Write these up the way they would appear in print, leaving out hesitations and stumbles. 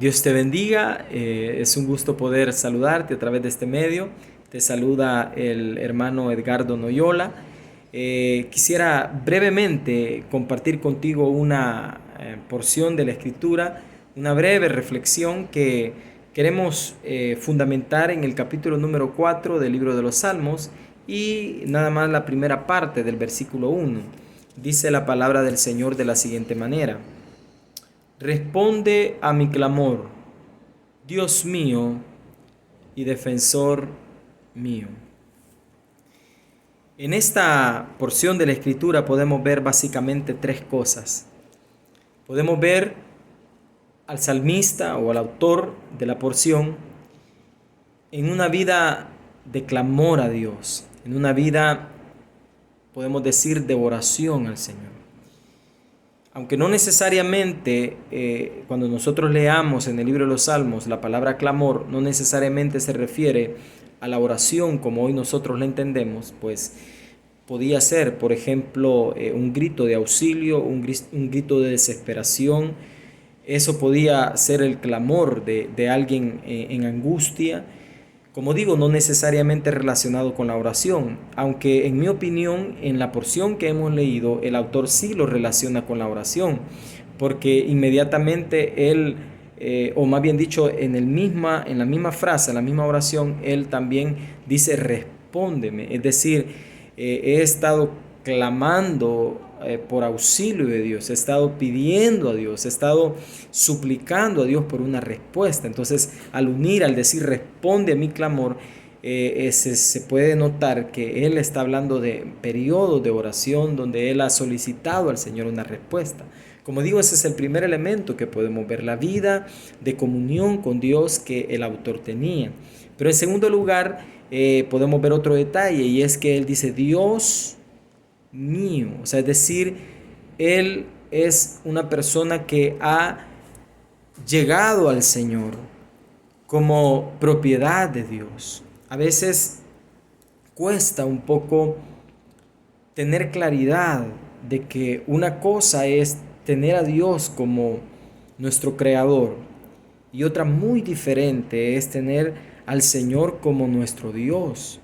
Dios te bendiga, es un gusto poder saludarte a través de este medio. Te saluda el hermano Edgardo Noyola. Quisiera brevemente compartir contigo una porción de la Escritura, una breve reflexión que queremos fundamentar en el capítulo número 4 del libro de los Salmos y nada más la primera parte del versículo 1. Dice la palabra del Señor de la siguiente manera: responde a mi clamor, Dios mío y defensor mío. En esta porción de la Escritura podemos ver básicamente tres cosas. Podemos ver al salmista o al autor de la porción en una vida de clamor a Dios, en una vida, podemos decir, de oración al Señor. Aunque no necesariamente cuando nosotros leamos en el libro de los Salmos la palabra clamor, no necesariamente se refiere a la oración como hoy nosotros la entendemos, pues podía ser, por ejemplo, un grito de auxilio, un grito de desesperación. Eso podía ser el clamor de alguien en angustia. Como digo, no necesariamente relacionado con la oración, aunque en mi opinión, en la porción que hemos leído, el autor sí lo relaciona con la oración, porque inmediatamente él, o más bien dicho, en la misma frase, en la misma oración, él también dice respóndeme, es decir, he estado clamando por auxilio de Dios, he estado pidiendo a Dios, he estado suplicando a Dios por una respuesta. Entonces, al decir responde a mi clamor, se puede notar que él está hablando de periodos de oración donde él ha solicitado al Señor una respuesta. Como digo, ese es el primer elemento que podemos ver, la vida de comunión con Dios que el autor tenía. Pero en segundo lugar, podemos ver otro detalle, y es que él dice Dios mío, o sea, es decir, él es una persona que ha llegado al Señor como propiedad de Dios. A veces cuesta un poco tener claridad de que una cosa es tener a Dios como nuestro creador y otra muy diferente es tener al Señor como nuestro Dios.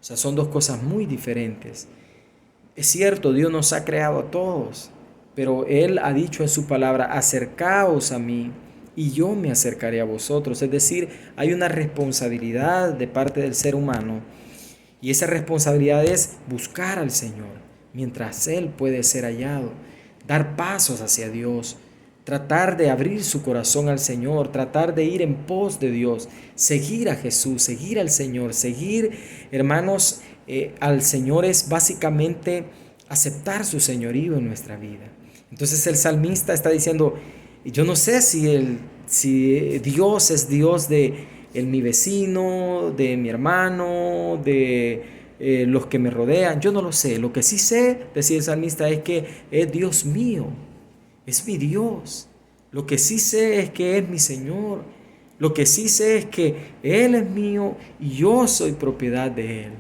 O sea, son dos cosas muy diferentes. Es cierto, Dios nos ha creado a todos, pero Él ha dicho en su palabra, acercaos a mí y yo me acercaré a vosotros. Es decir, hay una responsabilidad de parte del ser humano y esa responsabilidad es buscar al Señor mientras Él puede ser hallado, dar pasos hacia Dios, tratar de abrir su corazón al Señor, tratar de ir en pos de Dios, seguir a Jesús, seguir al Señor, seguir, hermanos, al Señor es básicamente aceptar su señorío en nuestra vida. Entonces el salmista está diciendo, yo no sé si Dios es Dios de mi vecino, de mi hermano, de los que me rodean, yo no lo sé. Lo que sí sé, decía el salmista, es que es Dios mío, es mi Dios. Lo que sí sé es que es mi Señor. Lo que sí sé es que Él es mío y yo soy propiedad de Él.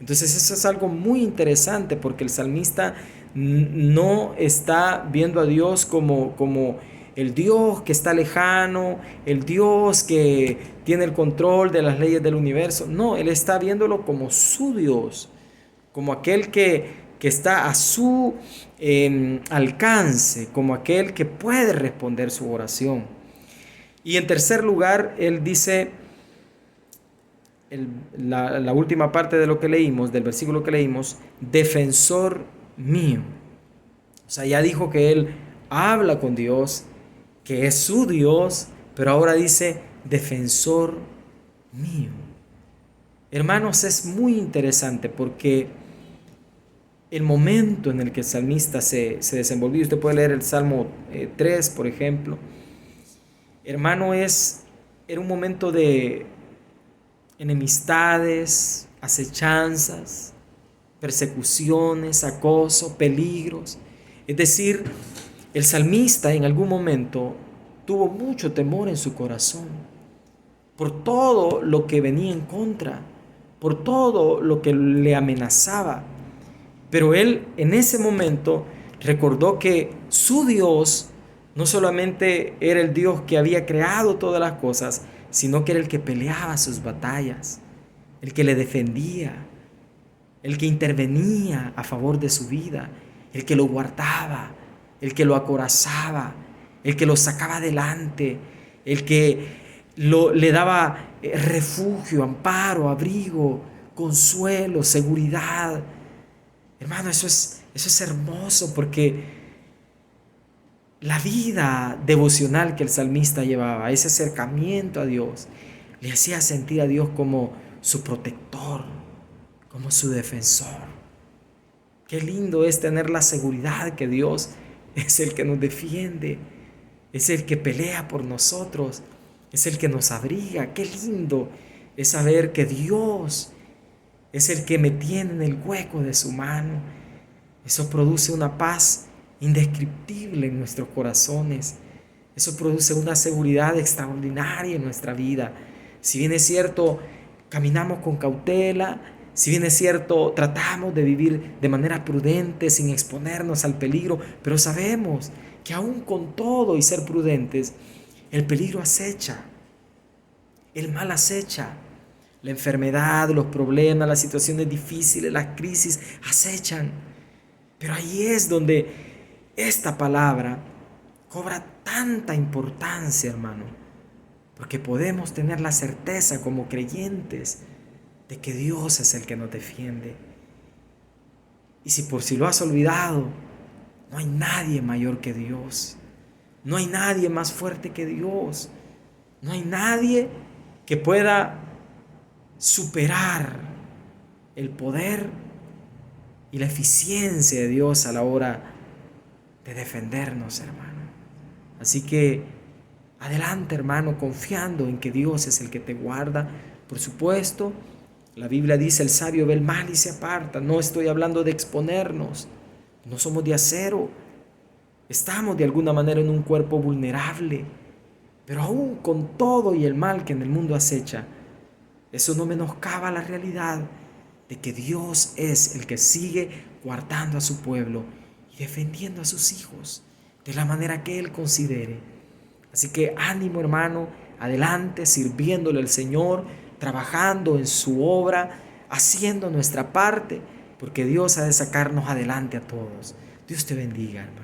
Entonces eso es algo muy interesante porque el salmista no está viendo a Dios como el Dios que está lejano, el Dios que tiene el control de las leyes del universo. No, él está viéndolo como su Dios, como aquel que está a su alcance, como aquel que puede responder su oración. Y en tercer lugar, él dice, la última parte de lo que leímos, del versículo que leímos, defensor mío. O sea, ya dijo que él habla con Dios, que es su Dios, pero ahora dice defensor mío. Hermanos, es muy interesante porque el momento en el que el salmista se desenvolvió, usted puede leer el Salmo 3, por ejemplo, hermano, era un momento de enemistades, acechanzas, persecuciones, acoso, peligros. Es decir, el salmista en algún momento tuvo mucho temor en su corazón por todo lo que venía en contra, por todo lo que le amenazaba. Pero él en ese momento recordó que su Dios No solamente era el Dios que había creado todas las cosas, sino que era el que peleaba sus batallas, el que le defendía, el que intervenía a favor de su vida, el que lo guardaba, el que lo acorazaba, el que lo sacaba adelante, el que le daba refugio, amparo, abrigo, consuelo, seguridad. Hermano, eso es hermoso, porque la vida devocional que el salmista llevaba, ese acercamiento a Dios, le hacía sentir a Dios como su protector, como su defensor. Qué lindo es tener la seguridad que Dios es el que nos defiende, es el que pelea por nosotros, es el que nos abriga. Qué lindo es saber que Dios es el que me tiene en el hueco de su mano. Eso produce una paz indescriptible en nuestros corazones. Eso produce una seguridad extraordinaria en nuestra vida. Si bien es cierto, caminamos con cautela, si bien es cierto, tratamos de vivir de manera prudente, sin exponernos al peligro, pero sabemos que aún con todo y ser prudentes, el peligro acecha, el mal acecha. La enfermedad, los problemas, las situaciones difíciles, las crisis acechan. Pero ahí es donde esta palabra cobra tanta importancia, hermano, porque podemos tener la certeza como creyentes de que Dios es el que nos defiende. Y si por si lo has olvidado, no hay nadie mayor que Dios. No hay nadie más fuerte que Dios. No hay nadie que pueda superar el poder y la eficiencia de Dios a la hora de defendernos, hermano. Así que adelante, hermano, confiando en que Dios es el que te guarda. Por supuesto, la Biblia dice: el sabio ve el mal y se aparta. No estoy hablando de exponernos. No somos de acero. Estamos de alguna manera en un cuerpo vulnerable. Pero aún con todo y el mal que en el mundo acecha, eso no menoscaba la realidad de que Dios es el que sigue guardando a su pueblo y defendiendo a sus hijos de la manera que Él considere. Así que ánimo, hermano, adelante, sirviéndole al Señor, trabajando en su obra, haciendo nuestra parte, porque Dios ha de sacarnos adelante a todos. Dios te bendiga, hermano.